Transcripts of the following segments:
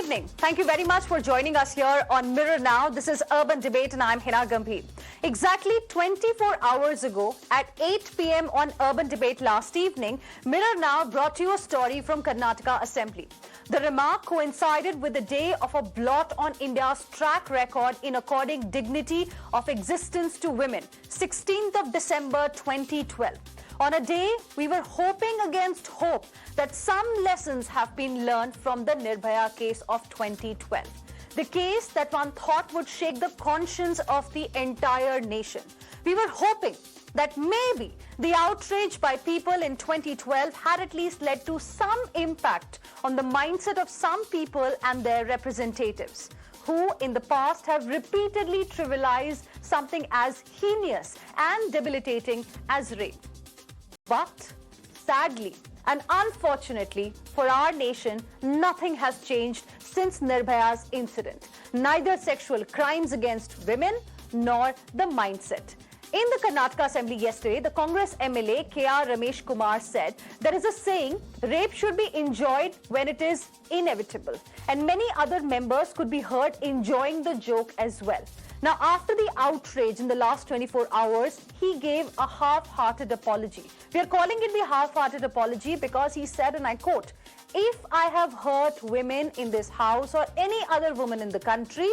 evening. Thank you very much for joining us here on Mirror Now. This is Urban Debate and I'm Hina Gambhir. Exactly 24 hours ago at 8 p.m. on Urban Debate last evening, Mirror Now brought you a story from Karnataka Assembly. The remark coincided with the day of a blot on India's track record in according dignity of existence to women, 16th of December 2012. On a day, we were hoping against hope that some lessons have been learned from the Nirbhaya case of 2012. The case that one thought would shake the conscience of the entire nation. We were hoping that maybe the outrage by people in 2012 had at least led to some impact on the mindset of some people and their representatives, who in the past have repeatedly trivialized something as heinous and debilitating as rape. But sadly and unfortunately for our nation, nothing has changed since Nirbhaya's incident. Neither sexual crimes against women nor the mindset. In the Karnataka Assembly yesterday, the Congress MLA K.R. Ramesh Kumar said there is a saying, rape should be enjoyed when it is inevitable. And many other members could be heard enjoying the joke as well. Now, after the outrage in the last 24 hours, he gave a half-hearted apology. We are calling it the half-hearted apology because he said, and I quote, "If I have hurt women in this house or any other woman in the country,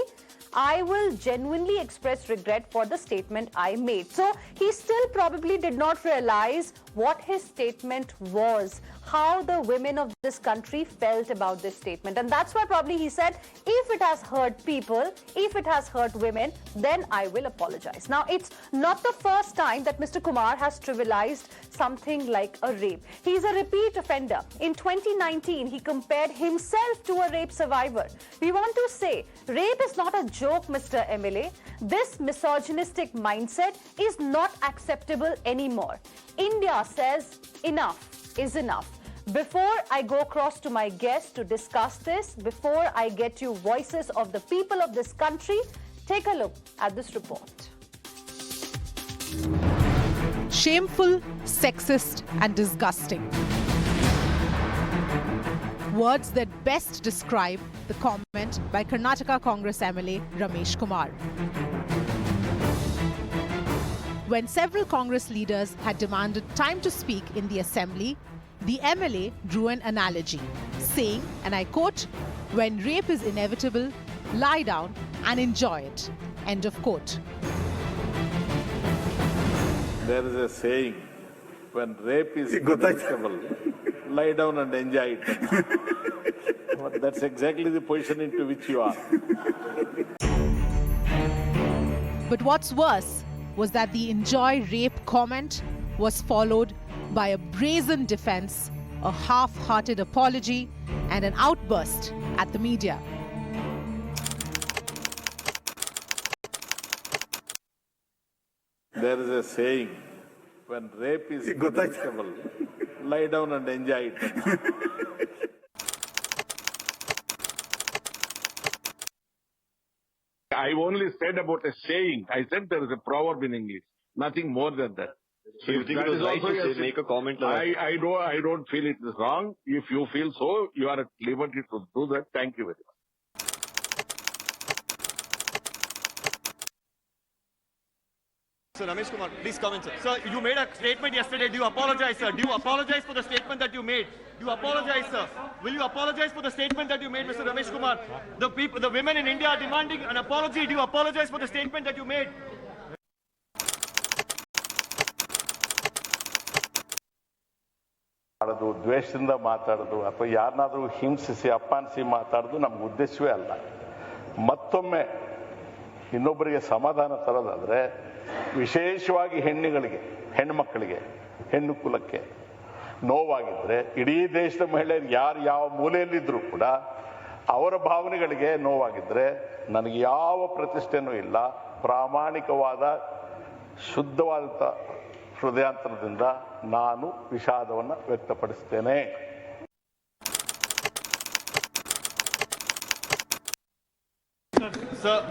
I will genuinely express regret for the statement I made." So he still probably did not realize what his statement was, how the women of this country felt about this statement. And that's why probably he said, if it has hurt people, if it has hurt women, then I will apologize. Now, it's not the first time that Mr. Kumar has trivialized something like a rape. He's a repeat offender. In 2019, he compared himself to a rape survivor. We want to say, rape is not a joke, Mr. MLA. This misogynistic mindset is not acceptable anymore. India says enough is enough. Before I go across to my guests to discuss this, before I get you voices of the people of this country, take a look at this report. Shameful, sexist and disgusting. Words that best describe the comment by Karnataka Congress MLA Ramesh Kumar. When several Congress leaders had demanded time to speak in the assembly, the MLA drew an analogy, saying, and I quote, "When rape is inevitable, lie down and enjoy it." End of quote. There is a saying, when rape is inevitable, lie down and enjoy it. But that's exactly the position into which you are. But what's worse was that the enjoy rape comment was followed by a brazen defense, a half-hearted apology, and an outburst at the media. There is a saying, when rape is inevitable, lie down and enjoy it. I only said about a saying. I said there is a proverb in English. Nothing more than that. So you think it was right to say, make a comment like I don't feel it is wrong. If you feel so, you are at liberty to do that. Thank you very much. Sir, Ramesh Kumar, please come in, sir. Sir, you made a statement yesterday. Do you apologize, sir? Do you apologize for the statement that you made? Do you apologize, sir? Will you apologize for the statement that you made, Mr. Ramesh Kumar? The people, the women in India are demanding an apology. Do you apologize for the statement that you made? ಮಾಡೋದು ದ್ವೇಷದಿಂದ ಮಾತಾಡೋದು ಅಥವಾ ಯಾರನ್ನಾದರೂ ಹಿಂಸಿಸಿ ಅಪಮಾನಿಸಿ ಮಾತಾಡೋದು ನಮ್ಗೆ ಉದ್ದೇಶವೇ ಅಲ್ಲ. ಮತ್ತೊಮ್ಮೆ ಇನ್ನೊಬ್ಬರಿಗೆ ಸಮಾಧಾನ ತರೋದಾದ್ರೆ ವಿಶೇಷವಾಗಿ ಹೆಣ್ಣುಗಳಿಗೆ, ಹೆಣ್ಣುಮಕ್ಕಳಿಗೆ, ಹೆಣ್ಣು ಕುಲಕ್ಕೆ ನೋವಾಗಿದ್ರೆ ಇಡೀ ದೇಶದ ಮಹಿಳೆಯರು ಯಾರು ಯಾವ ಮೂಲೆಯಲ್ಲಿದ್ದರೂ ಕೂಡ ಅವರ ಭಾವನೆಗಳಿಗೆ ನೋವಾಗಿದ್ರೆ ನನಗೆ ಯಾವ ಪ್ರತಿಷ್ಠೆನೂ ಇಲ್ಲ. ಪ್ರಾಮಾಣಿಕವಾದ ಶುದ್ಧವಾದ ಹೃದಯಾಂತರದಿಂದ ನಾನು ವಿಷಾದವನ್ನು ವ್ಯಕ್ತಪಡಿಸ್ತೇನೆ.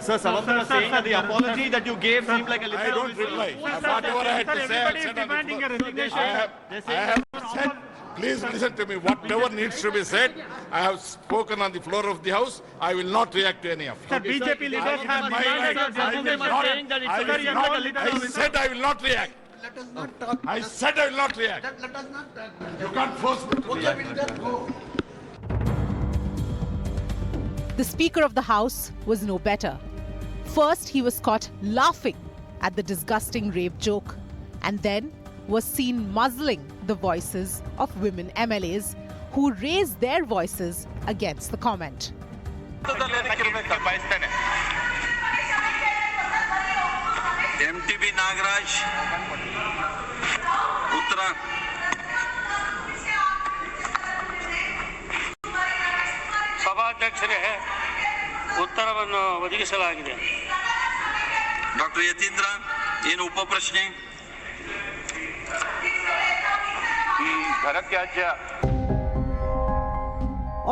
Sir, some of them are saying that the apology that you gave seemed like a little... I don't reply. Whatever I had to say, I said on the floor. Please listen to me. Whatever needs to be said, I have spoken on the floor of the House. I will not react to any of it. Sir, BJP leaders have demanded a saying that I said I will not react. Let us not talk. I said I will not react. Let us not talk. You can't force me to Okay, react. we'll just go. The Speaker of the House was no better. First, he was caught laughing at the disgusting rape joke, and then was seen muzzling the voices of women MLAs who raised their voices against the comment. MTB Nagaraj, Uttara. ಸಭಾಧ್ಯಕ್ಷರೇ ಉತ್ತರವನ್ನು ಒದಗಿಸಲಾಗಿದೆ. Doctor Yathindra ಏನು ಉಪಪ್ರಶ್ನೆ?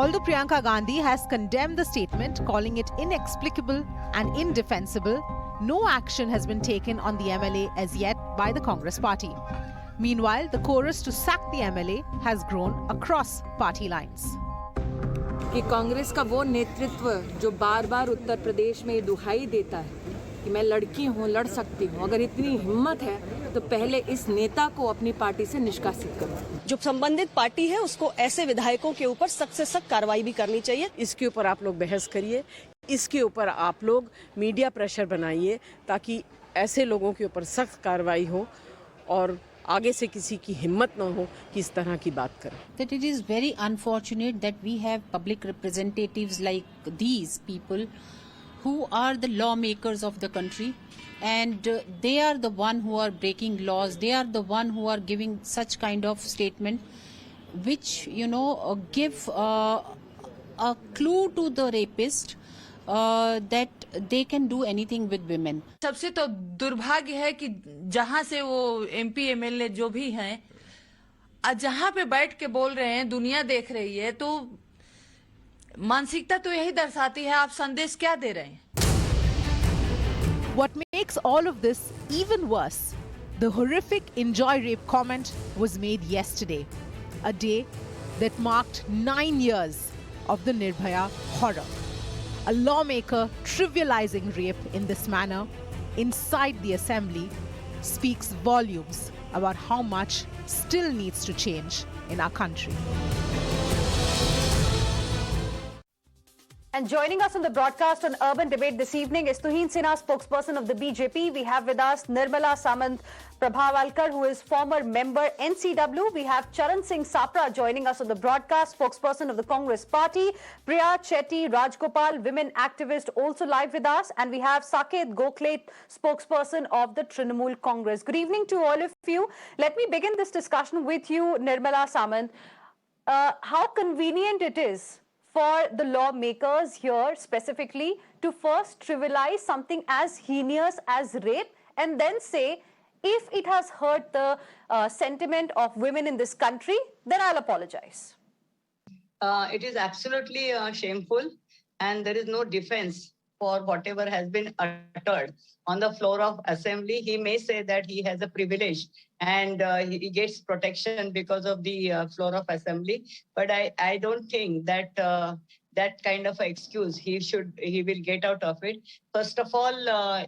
Although Priyanka Gandhi has condemned the statement, calling it inexplicable and indefensible, no action has been taken on the MLA as yet by the Congress party. Meanwhile, the chorus to sack the MLA has grown across party lines. कि कांग्रेस का वो नेतृत्व जो बार बार उत्तर प्रदेश में दुहाई देता है कि मैं लड़की हूँ, लड़ सकती हूँ, अगर इतनी हिम्मत है तो पहले इस नेता को अपनी पार्टी से निष्कासित करो। जो संबंधित पार्टी है उसको ऐसे विधायकों के ऊपर सख्त से सख्त कार्रवाई भी करनी चाहिए। इसके ऊपर आप लोग बहस करिए, इसके ऊपर आप लोग मीडिया प्रेशर बनाइए ताकि ऐसे लोगों के ऊपर सख्त कार्रवाई हो और आगे से किसी की हिम्मत ना हो कि इस तरह की बात करें। That it is very unfortunate that we have public representatives like these people who are the lawmakers of the country, and they are the one who are breaking laws. They are the one who are giving such kind of statement, which give a clue to the rapist that they can do anything with women. सबसे तो दुर्भाग्य है कि जहां से वो MP MLA जो भी हैं, जहां पे बैठ के बोल रहे हैं, दुनिया देख रही है, तो मानसिकता तो यही दर्शाती है आप संदेश क्या दे रहे हैं. What makes all of this even worse, the horrific enjoy rape comment was made yesterday, a day that marked 9 years of the Nirbhaya horror. A lawmaker trivializing rape in this manner inside the assembly speaks volumes about how much still needs to change in our country. And joining us on the broadcast on Urban Debate this evening is Tuhin Sinha, spokesperson of the BJP. We have with us Nirmala Samant Prabhavalkar, who is former member NCW. We have Charan Singh Sapra joining us on the broadcast, spokesperson of the Congress Party. Priya Chetty Rajgopal, women activist, also live with us. And we have Saket Gokhale, spokesperson of the Trinamool Congress. Good evening to all of you. Let me begin this discussion with you, Nirmala Samant. How convenient it is for the lawmakers here specifically to first trivialize something as heinous as rape and then say, if it has hurt the sentiment of women in this country, then I'll apologize. It is absolutely shameful, and there is no defense for whatever has been uttered on the floor of assembly. He may say that he has a privilege and he gets protection because of the floor of assembly, but I don't think that that kind of excuse he will get out of it. First of all,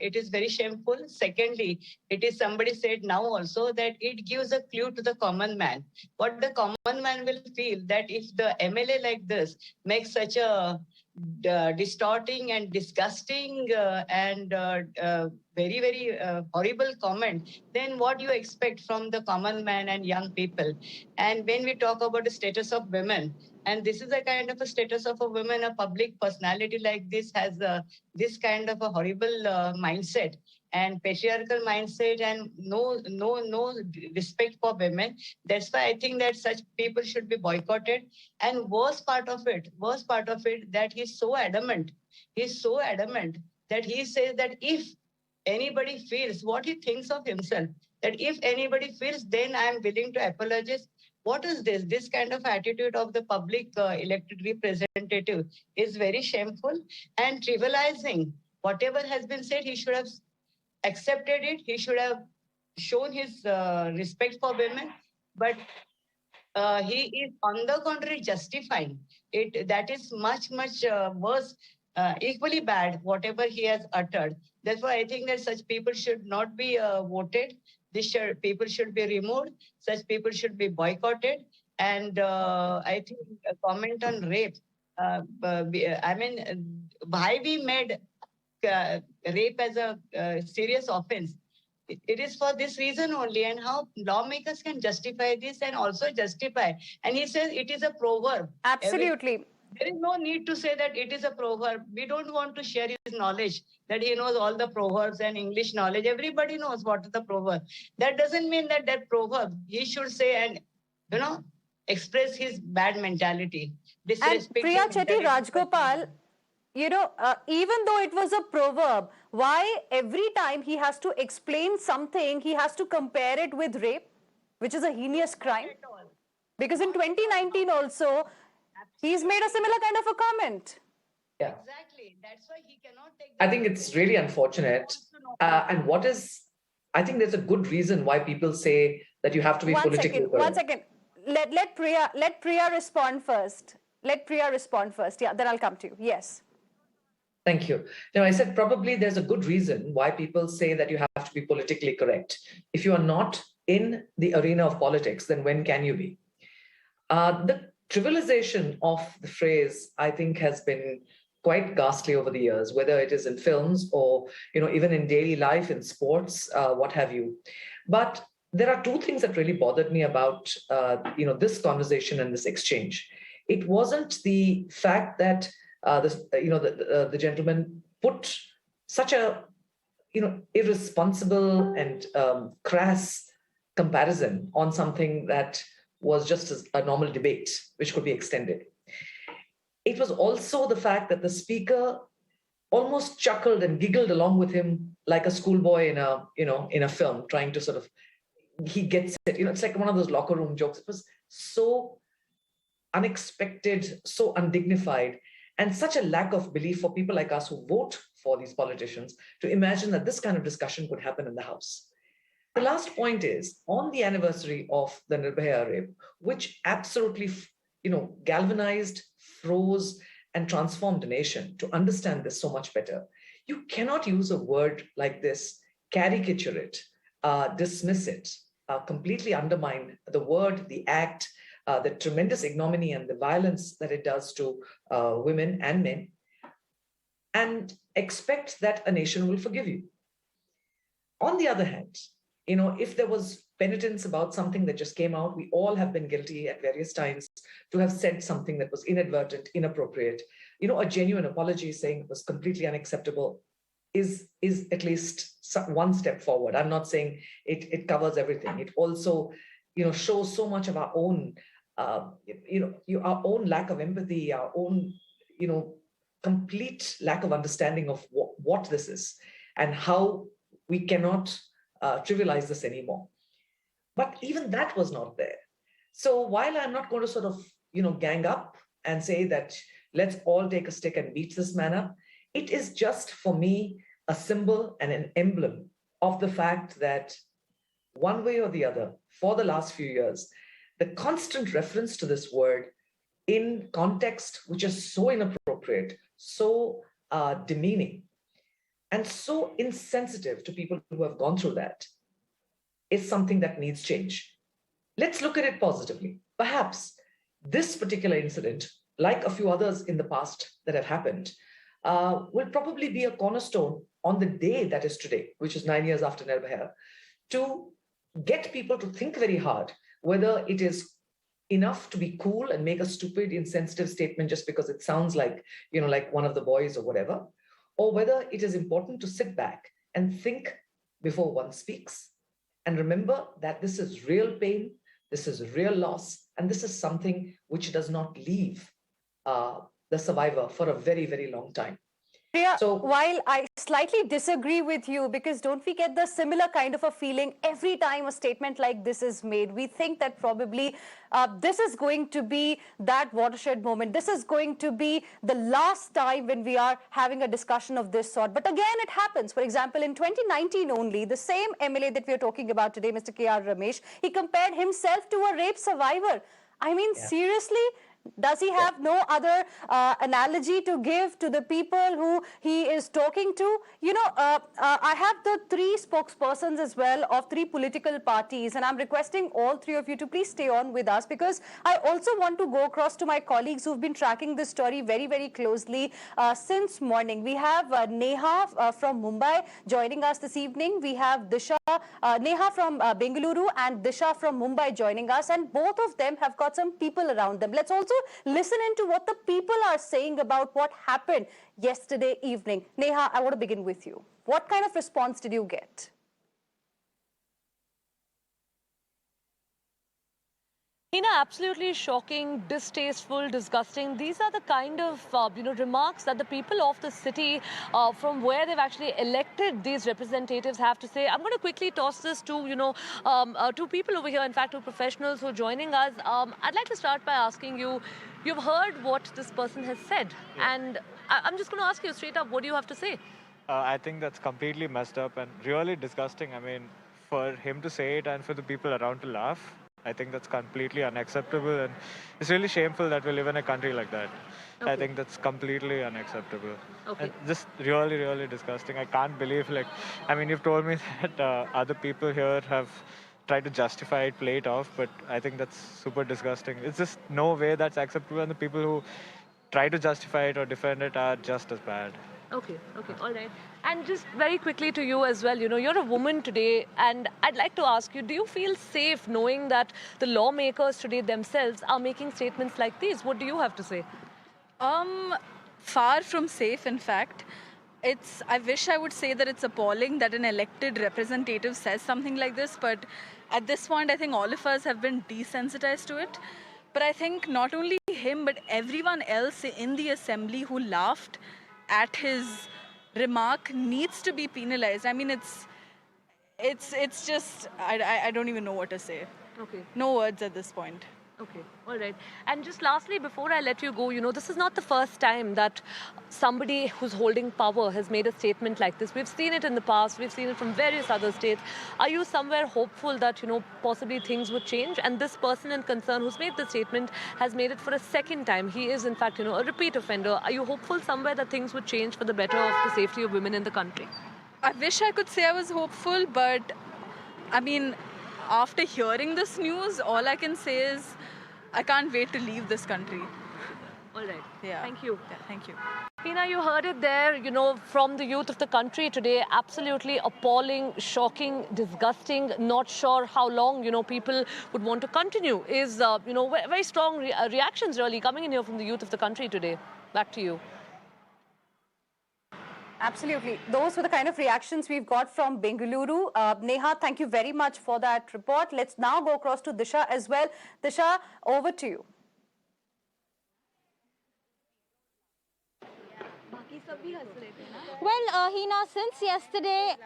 it is very shameful. Secondly, it is somebody said now also that it gives a clue to the common man. What the common man will feel that if the MLA like this makes such a distorting and disgusting and very, very horrible comment, then what do you expect from the common man and young people? And when we talk about the status of women, and this is a kind of a status of a woman, a public personality like this has this kind of a horrible mindset and patriarchal mindset and no respect for women. That's why I think that such people should be boycotted. And worst part of it, that he's so adamant that he says that if anybody feels what he thinks of himself, that if anybody feels, then I am willing to apologize. What is this? This kind of attitude of the public elected representative is very shameful and trivializing. Whatever has been said, he should have accepted it. He should have shown his respect for women. But he is on the contrary justifying it. That is much worse, equally bad, whatever he has uttered. Therefore, I think that such people should not be voted. People should be removed. Such people should be boycotted. And I think a comment on rape. Why we made rape as a serious offense? It is for this reason only, and how lawmakers can justify this and also justify. And he says it is a proverb. Absolutely. There is no need to say that it is a proverb. We don't want to share his knowledge, that he knows all the proverbs and English knowledge. Everybody knows what is the proverb. That doesn't mean that proverb he should say and, express his bad mentality. And Priya Chetty Rajgopal, even though it was a proverb, why every time he has to explain something, he has to compare it with rape, which is a heinous crime? Because in 2019 also, he's made a similar kind of a comment. Yeah. Exactly. That's why he cannot take. I think it's really unfortunate. I think there's a good reason why people say that you have to be politically correct. One second. Let Priya respond first. Yeah, then I'll come to you. Yes. Thank you. Now, I said probably there's a good reason why people say that you have to be politically correct. If you are not in the arena of politics, then when can you be? The trivialization of the phrase, I think, has been quite ghastly over the years, whether it is in films or, even in daily life, in sports, what have you. But there are two things that really bothered me about, this conversation and this exchange. It wasn't the fact that the gentleman put such a, irresponsible and crass comparison on something that was just a normal debate, which could be extended. It was also the fact that the speaker almost chuckled and giggled along with him like a schoolboy in a film, trying to sort of, he gets it. It's like one of those locker room jokes. It was so unexpected, so undignified, and such a lack of belief for people like us who vote for these politicians to imagine that this kind of discussion could happen in the House. The last point is, on the anniversary of the Nirbhaya rape, which absolutely, galvanized, froze, and transformed the nation, to understand this so much better, you cannot use a word like this, caricature it, dismiss it, completely undermine the word, the act, the tremendous ignominy and the violence that it does to women and men, and expect that a nation will forgive you. On the other hand, if there was penitence about something that just came out, we all have been guilty at various times to have said something that was inadvertent, inappropriate. A genuine apology saying it was completely unacceptable is at least one step forward. I'm not saying it covers everything. It also, shows so much of our own, our own lack of empathy, our own, complete lack of understanding of what this is and how we cannot trivialize this anymore. But even that was not there. So while I'm not going to sort of, gang up and say that let's all take a stick and beat this man up, it is just for me a symbol and an emblem of the fact that one way or the other, for the last few years, the constant reference to this word in context which is so inappropriate, so demeaning, and so insensitive to people who have gone through that is something that needs change. Let's look at it positively. Perhaps this particular incident, like a few others in the past that have happened, will probably be a cornerstone on the day that is today, which is 9 years after Nirbhaya, to get people to think very hard whether it is enough to be cool and make a stupid, insensitive statement just because it sounds like, like one of the boys or whatever, or whether it is important to sit back and think before one speaks. And remember that this is real pain, this is real loss, and this is something which does not leave the survivor for a very, very long time. Priya, while I slightly disagree with you, because don't we get the similar kind of a feeling every time a statement like this is made? We think that probably this is going to be that watershed moment. This is going to be the last time when we are having a discussion of this sort. But again, it happens. For example, in 2019 only, the same MLA that we are talking about today, Mr. K.R. Ramesh, he compared himself to a rape survivor. I mean, seriously? Does he have no other analogy to give to the people who he is talking to? You know, I have the three spokespersons as well of three political parties, and I'm requesting all three of you to please stay on with us, because I also want to go across to my colleagues who've been tracking this story very, very closely since morning. We have Neha from Mumbai joining us this evening. We have Disha, Neha from Bengaluru and Disha from Mumbai joining us, and both of them have got some people around them. Let's also listen into what the people are saying about what happened yesterday evening. Neha, I want to begin with you. What kind of response did you get? Hina, absolutely shocking, distasteful, disgusting. These are the kind of remarks that the people of the city, from where they've actually elected these representatives, have to say. I'm going to quickly toss this to two people over here, in fact, two professionals who are joining us. I'd like to start by asking you. You've heard what this person has said, and I'm just going to ask you straight up. What do you have to say? I think that's completely messed up and really disgusting. I mean, for him to say it and for the people around to laugh, I think that's completely unacceptable, and it's really shameful that we live in a country like that. Okay. I think that's completely unacceptable. Okay. And just really, really disgusting. I can't believe, you've told me that other people here have tried to justify it, play it off, but I think that's super disgusting. It's just no way that's acceptable, and the people who try to justify it or defend it are just as bad. Okay, all right. And just very quickly to you as well, you're a woman today, and I'd like to ask you, do you feel safe knowing that the lawmakers today themselves are making statements like these? What do you have to say? Far from safe, in fact. I wish I would say that it's appalling that an elected representative says something like this, but at this point, I think all of us have been desensitized to it. But I think not only him, but everyone else in the assembly who laughed at his remark needs to be penalized. I mean, it's just, I don't even know what to say. Okay. No words at this point. Okay, all right. And just lastly, before I let you go, this is not the first time that somebody who's holding power has made a statement like this. We've seen it in the past. We've seen it from various other states. Are you somewhere hopeful that, possibly things would change? And this person in concern who's made the statement has made it for a second time. He is, in fact, a repeat offender. Are you hopeful somewhere that things would change for the better of the safety of women in the country? I wish I could say I was hopeful, but, I mean, after hearing this news, all I can say is I can't wait to leave this country. All right. Yeah. Thank you. Yeah, thank you. Hina, you heard it there, from the youth of the country today. Absolutely appalling, shocking, disgusting. Not sure how long, people would want to continue. Is, very strong reactions really coming in here from the youth of the country today. Back to you. Absolutely. Those were the kind of reactions we've got from Bengaluru. Neha, thank you very much for that report. Let's now go across to Disha as well. Disha, over to you. Well, Hina, since yesterday,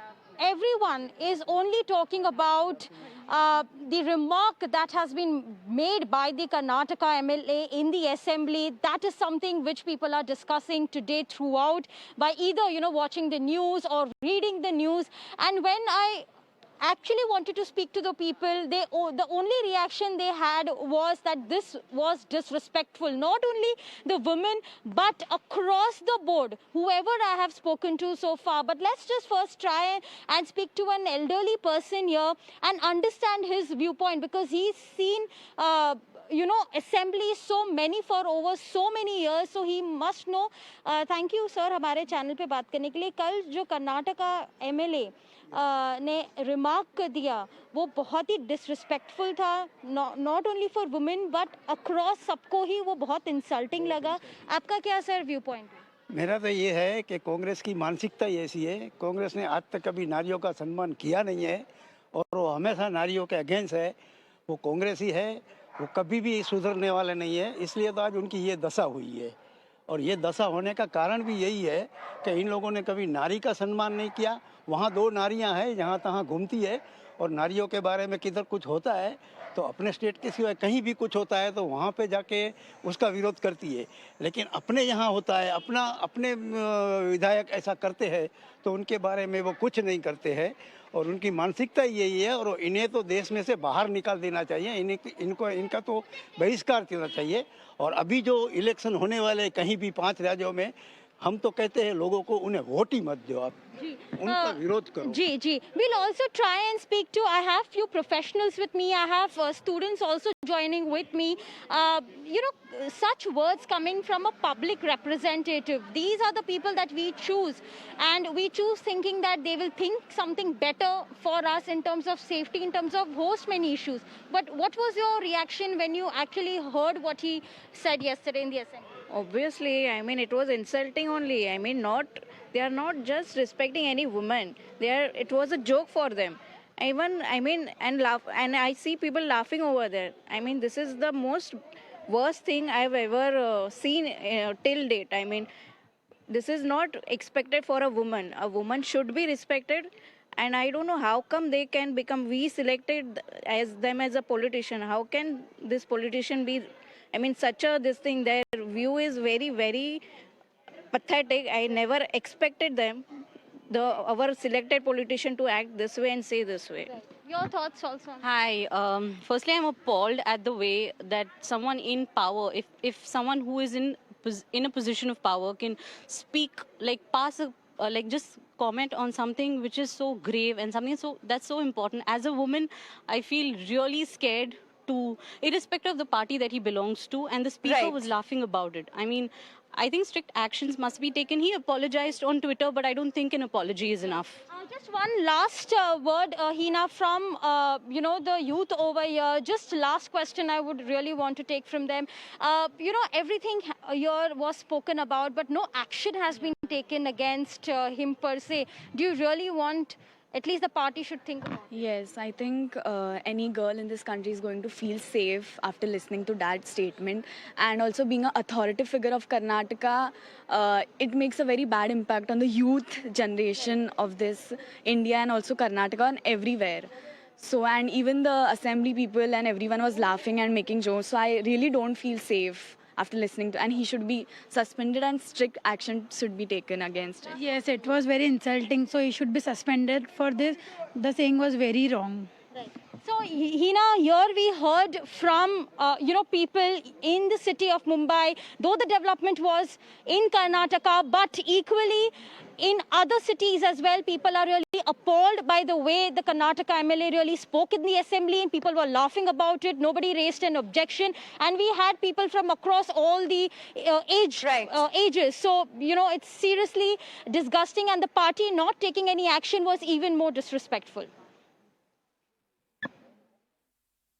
everyone is only talking about the remark that has been made by the Karnataka MLA in the assembly. That is something which people are discussing today throughout by either, watching the news or reading the news. And when I actually wanted to speak to the people, the only reaction they had was that this was disrespectful, not only the women, but across the board, whoever I have spoken to so far. But let's just first try and speak to an elderly person here and understand his viewpoint, because he's seen assembly so many for over so many years, so he must know. Thank you, sir, हमारे channel पे बात करने के लिए. कल जो Karnataka MLA ने remark कर दिया, वो बहुत ही डिसरिस्पेक्टफुल था, not only for women but across सबको ही वो बहुत इंसल्टिंग लगा. आपका क्या सर व्यू पॉइंट? मेरा तो ये है कि कांग्रेस की मानसिकता ऐसी है. कांग्रेस ने आज तक कभी नारियों का सम्मान किया नहीं है और वो हमेशा नारियों के अगेंस्ट है. वो कांग्रेस ही है, वो कभी भी सुधरने वाले नहीं है. इसलिए तो आज उनकी ये दशा हुई है. और ये दशा होने का कारण भी यही है कि इन लोगों ने कभी नारी का सम्मान नहीं किया. वहाँ दो नारियाँ हैं, जहाँ तहाँ घूमती है और नारियों के बारे में किधर कुछ होता है तो अपने स्टेट के सिवाय कहीं भी कुछ होता है तो वहाँ पे जाके उसका विरोध करती है। लेकिन अपने यहाँ होता है, अपने विधायक ऐसा करते हैं तो उनके बारे में वो कुछ नहीं करते हैं और उनकी मानसिकता यही है और इन्हें तो देश में से बाहर निकाल देना चाहिए। इनका तो बहिष्कार करना चाहिए। और अभी जो इलेक्शन होने वाले कहीं भी 5 राज्यों में, हम तो कहते हैं लोगों को उन्हें वोट ही मत दो, आप उनका विरोध करो। जी we'll also try and speak to, I have few professionals with me, I have students also joining with me. Such words coming from a public representative, these are the people that we choose, and we choose thinking that they will think something better for us in terms of safety, in terms of host many issues. But what was your reaction when you actually heard what he said yesterday in the assembly? Obviously, I mean, it was insulting only. I mean, they are not just respecting any woman. It was a joke for them. And I see people laughing over there. I mean, this is the most worst thing I've ever seen till date. I mean, this is not expected for a woman. A woman should be respected. And I don't know how come they can become, we selected as them as a politician. How can this politician be, I mean, this thing, their view is very, very pathetic. I never expected them, our selected politician, to act this way and say this way. Right. Your thoughts also? Hi. Firstly, I'm appalled at the way that someone in power, if someone who is in a position of power can speak, like just comment on something which is so grave and something that's so important. As a woman, I feel really scared irrespective of the party that he belongs to, and the speaker was laughing about it. I mean, I think strict actions must be taken. He apologized on Twitter, but I don't think an apology is enough. Just one last word, Hina, from the youth over here. Just last question I would really want to take from them. Everything here was spoken about, but no action has been taken against him per se. Do you really want, at least the party should think about it? Yes, I think any girl in this country is going to feel safe after listening to that statement. And also being an authoritative figure of Karnataka, it makes a very bad impact on the youth generation of this India and also Karnataka and everywhere. So, and even the assembly people and everyone was laughing and making jokes. So I really don't feel safe after listening to, and he should be suspended and strict action should be taken against him. Yes, it was very insulting, so he should be suspended for this. The saying was very wrong. Right. So, Hina, here we heard from, people in the city of Mumbai, though the development was in Karnataka, but equally in other cities as well, people are really appalled by the way the Karnataka MLA really spoke in the assembly, and people were laughing about it. Nobody raised an objection, and we had people from across all the ages. So, it's seriously disgusting, and the party not taking any action was even more disrespectful.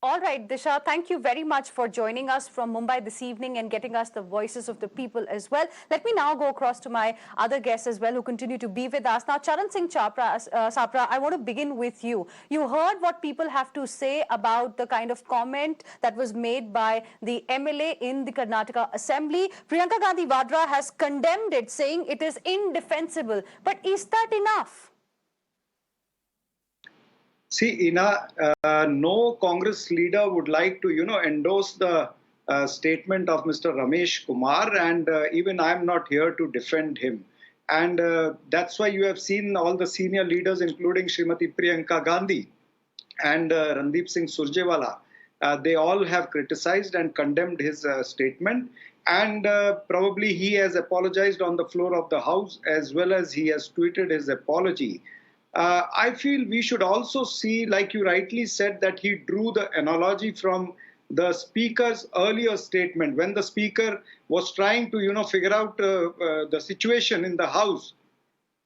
All right, Disha, thank you very much for joining us from Mumbai this evening and getting us the voices of the people as well. Let me now go across to my other guests as well who continue to be with us. Now, Charan Singh Sapra, I want to begin with you. You heard what people have to say about the kind of comment that was made by the MLA in the Karnataka Assembly. Priyanka Gandhi Vadra has condemned it, saying it is indefensible. But is that enough? See, Ina, no Congress leader would like to, endorse the statement of Mr. Ramesh Kumar, and even I'm not here to defend him. And that's why you have seen all the senior leaders, including Srimati Priyanka Gandhi and Randeep Singh Surjewala. They all have criticized and condemned his statement. And probably he has apologized on the floor of the House, as well as he has tweeted his apology. I feel we should also see, like you rightly said, that he drew the analogy from the speaker's earlier statement when the speaker was trying to, figure out the situation in the House,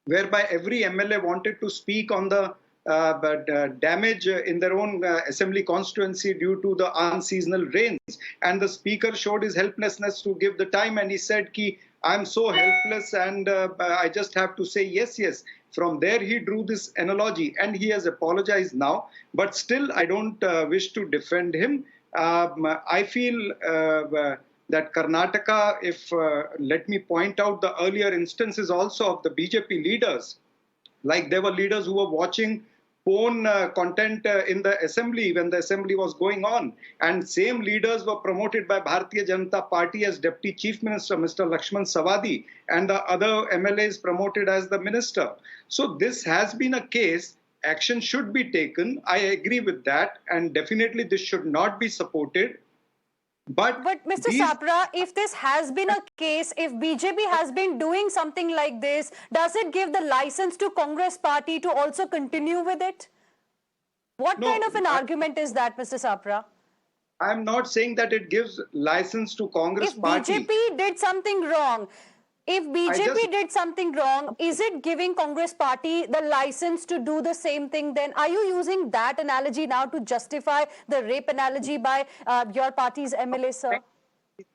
whereby every MLA wanted to speak on the damage in their own assembly constituency due to the unseasonal rains. And the speaker showed his helplessness to give the time, and he said, I'm so helpless and I just have to say yes, yes. From there, he drew this analogy, and he has apologized now. But still, I don't wish to defend him. I feel that Karnataka, let me point out the earlier instances also of the BJP leaders. Like there were leaders who were watching porn content in the assembly when the assembly was going on. And same leaders were promoted by Bharatiya Janata Party as Deputy Chief Minister, Mr. Lakshman Savadi, and the other MLAs promoted as the minister. So this has been a case. Action should be taken. I agree with that. And definitely this should not be supported. But Mr. Sapra, if this has been a case, if BJP has been doing something like this, does it give the license to Congress party to also continue with it? What kind of an argument is that, Mr. Sapra? I'm not saying that it gives license to Congress party. If BJP did something wrong, did something wrong, is it giving Congress party the license to do the same thing then? Are you using that analogy now to justify the rape analogy by your party's MLA, sir?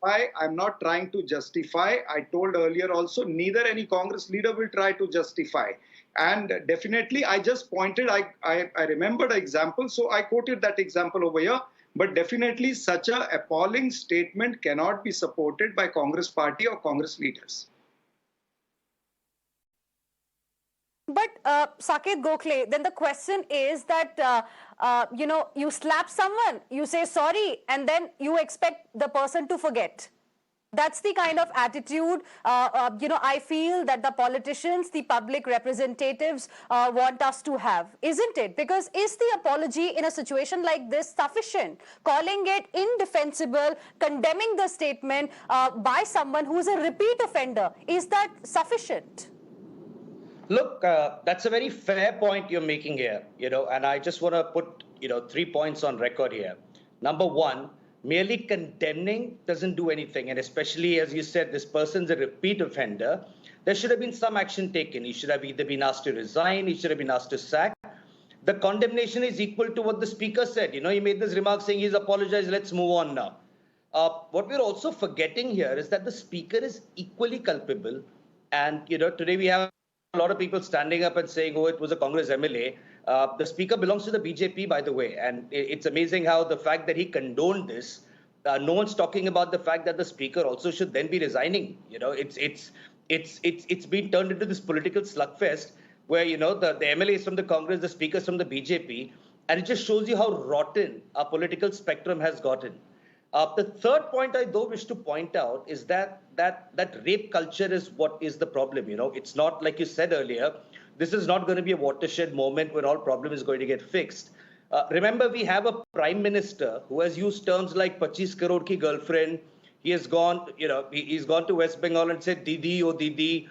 I'm not trying to justify. I told earlier also, neither any Congress leader will try to justify. And definitely, I just pointed, I remembered an example, so I quoted that example over here. But definitely, such an appalling statement cannot be supported by Congress party or Congress leaders. But Saket Gokhale, then the question is that, you slap someone, you say sorry, and then you expect the person to forget. That's the kind of attitude, I feel that the politicians, the public representatives want us to have, isn't it? Because is the apology in a situation like this sufficient? Calling it indefensible, condemning the statement by someone who is a repeat offender, is that sufficient? Look, that's a very fair point you're making here, and I just want to put, 3 points on record here. Number one, merely condemning doesn't do anything. And especially, as you said, this person's a repeat offender. There should have been some action taken. He should have either been asked to resign, he should have been asked to sack. The condemnation is equal to what the speaker said. He made this remark saying he's apologized, let's move on now. What we're also forgetting here is that the speaker is equally culpable. And, today we have a lot of people standing up and saying, oh, it was a Congress MLA. The speaker belongs to the BJP, by the way. And it's amazing how the fact that he condoned this, no one's talking about the fact that the speaker also should then be resigning. It's been turned into this political slugfest where, the MLAs from the Congress, the speakers from the BJP, and it just shows you how rotten our political spectrum has gotten. The third point I wish to point out is that rape culture is what is the problem. It's not like you said earlier. This is not going to be a watershed moment where all problem is going to get fixed. Remember, we have a prime minister who has used terms like 25 crore ki girlfriend. He has gone, he's gone to West Bengal and said Didi, oh Didi.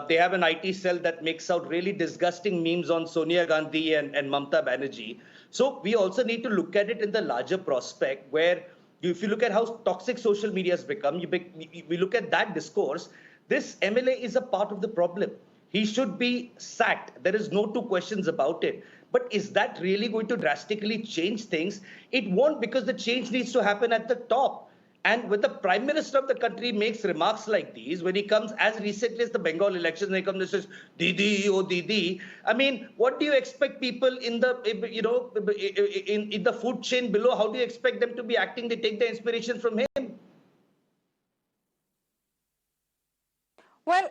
They have an IT cell that makes out really disgusting memes on Sonia Gandhi and Mamta Banerjee. So we also need to look at it in the larger prospect where if you look at how toxic social media has become, we look at that discourse, this MLA is a part of the problem. He should be sacked. There is no two questions about it. But is that really going to drastically change things? It won't, because the change needs to happen at the top. And when the Prime Minister of the country makes remarks like these, when he comes as recently as the Bengal elections, and he comes and says, Didi, oh Didi. I mean, what do you expect people in the, in the food chain below? How do you expect them to be acting? They take their inspiration from him. Well,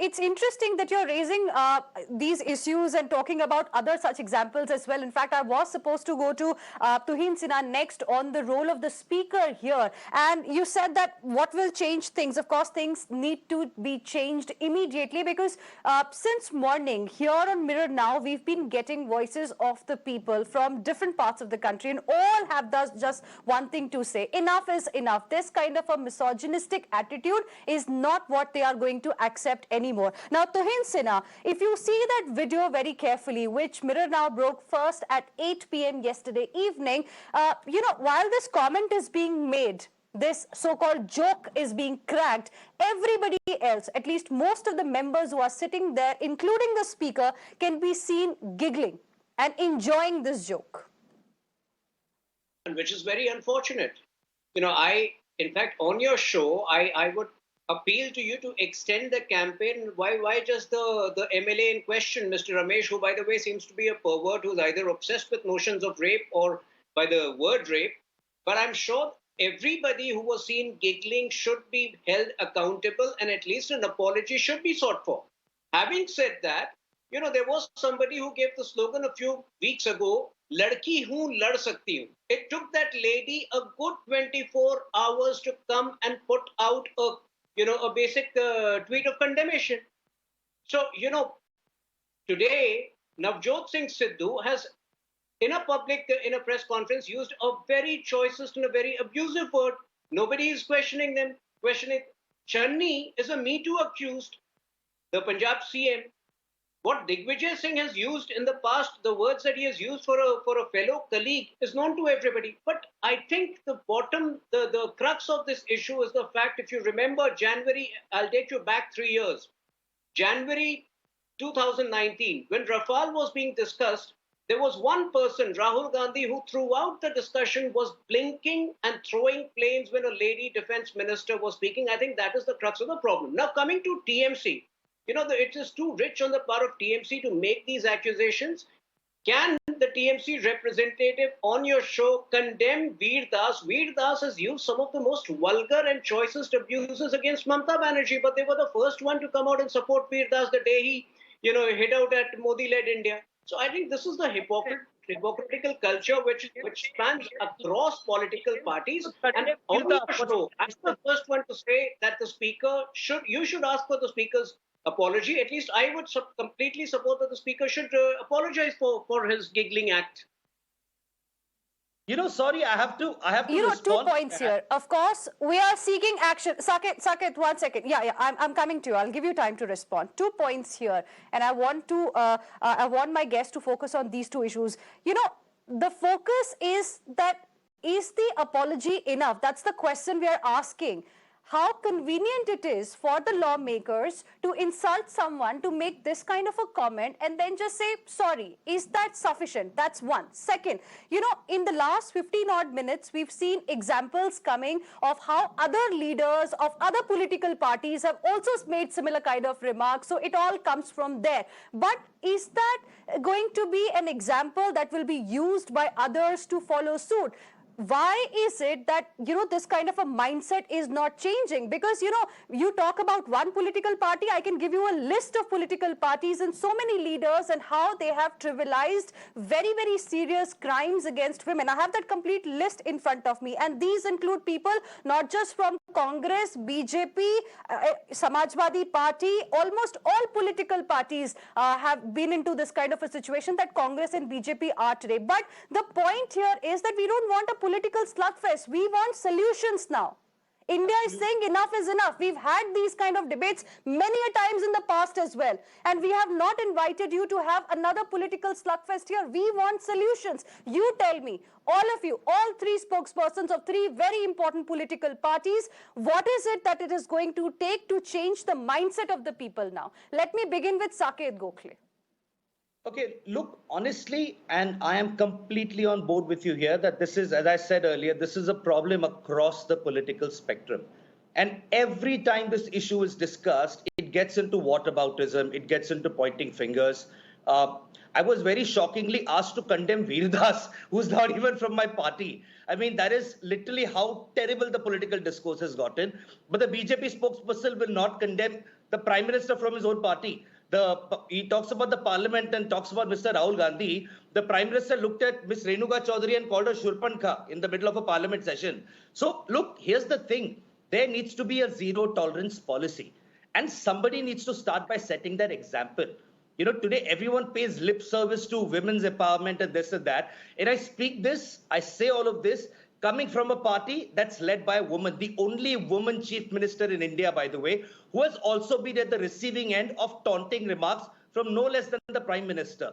it's interesting that you're raising these issues and talking about other such examples as well. In fact, I was supposed to go to Tuhin Sinha next on the role of the speaker here. And you said that what will change things? Of course, things need to be changed immediately because since morning here on Mirror Now, we've been getting voices of the people from different parts of the country, and all have thus just one thing to say. Enough is enough. This kind of a misogynistic attitude is not what they are going to accept anymore. Now, Tuhin Sinha, if you see that video very carefully, which Mirror Now broke first at 8 p.m. yesterday evening, while this comment is being made, this so-called joke is being cracked, everybody else, at least most of the members who are sitting there, including the speaker, can be seen giggling and enjoying this joke. Which is very unfortunate. In fact, on your show, I would appeal to you to extend the campaign. Why just the MLA in question, Mr. Ramesh, who, by the way, seems to be a pervert who's either obsessed with notions of rape or by the word rape. But I'm sure everybody who was seen giggling should be held accountable, and at least an apology should be sought for. Having said that, there was somebody who gave the slogan a few weeks ago, Ladki hoon, lad sakti hoon. It took that lady a good 24 hours to come and put out a basic tweet of condemnation. So, today, Navjot Singh Sidhu has, in a press conference, used a very choicest and a very abusive word. Nobody is questioning them. Channi is a Me Too accused, the Punjab CM. What Digvijay Singh has used in the past, the words that he has used for a fellow colleague, is known to everybody. But I think the crux of this issue is the fact, if you remember January, I'll take you back 3 years. January 2019, when Rafale was being discussed, there was one person, Rahul Gandhi, who throughout the discussion was blinking and throwing planes when a lady defense minister was speaking. I think that is the crux of the problem. Now, coming to TMC, it is too rich on the part of TMC to make these accusations. Can the TMC representative on your show condemn Veer Das? Veer Das has used some of the most vulgar and choicest abuses against Mamata Banerjee, but they were the first one to come out and support Veer Das the day he, hit out at Modi-led India. So I think this is the hypocritical culture which spans across political parties. And on your show, I'm the first one to say that you should ask for the speaker's apology. At least I would completely support that the speaker should apologize for his giggling act. Sorry, I have to respond. 2 points here. Of course, we are seeking action. Saket, 1 second. Yeah, I'm coming to you. I'll give you time to respond. 2 points here, and I want my guests to focus on these 2 issues. The focus is that, is the apology enough? That's the question we are asking. How convenient it is for the lawmakers to insult someone, to make this kind of a comment and then just say, sorry. Is that sufficient? That's one. Second, in the last 15 odd minutes, we've seen examples coming of how other leaders of other political parties have also made similar kind of remarks. So it all comes from there. But is that going to be an example that will be used by others to follow suit? Why is it that, this kind of a mindset is not changing? Because, you talk about one political party, I can give you a list of political parties and so many leaders and how they have trivialized very, very serious crimes against women. I have that complete list in front of me. And these include people not just from Congress, BJP, Samajwadi Party, almost all political parties have been into this kind of a situation that Congress and BJP are today. But the point here is that we don't want a political slugfest. We want solutions now. India is saying enough is enough. We've had these kind of debates many a times in the past as well. And we have not invited you to have another political slugfest here. We want solutions. You tell me, all of you, all 3 spokespersons of 3 very important political parties, what is it that it is going to take to change the mindset of the people now? Let me begin with Saket Gokhale. Okay, look, honestly, and I am completely on board with you here that this is, as I said earlier, this is a problem across the political spectrum. And every time this issue is discussed, it gets into whataboutism, it gets into pointing fingers. I was very shockingly asked to condemn Veer Das, who's not even from my party. I mean, that is literally how terrible the political discourse has gotten. But the BJP spokesperson will not condemn the Prime Minister from his own party. He talks about the parliament and talks about Mr. Rahul Gandhi. The Prime Minister looked at Ms. Renuka Chaudhary and called her Shurpankha in the middle of a parliament session. So, look, here's the thing. There needs to be a zero tolerance policy. And somebody needs to start by setting that example. Today everyone pays lip service to women's empowerment and this and that. And I say all of this coming from a party that's led by a woman, the only woman chief minister in India, by the way, who has also been at the receiving end of taunting remarks from no less than the Prime Minister.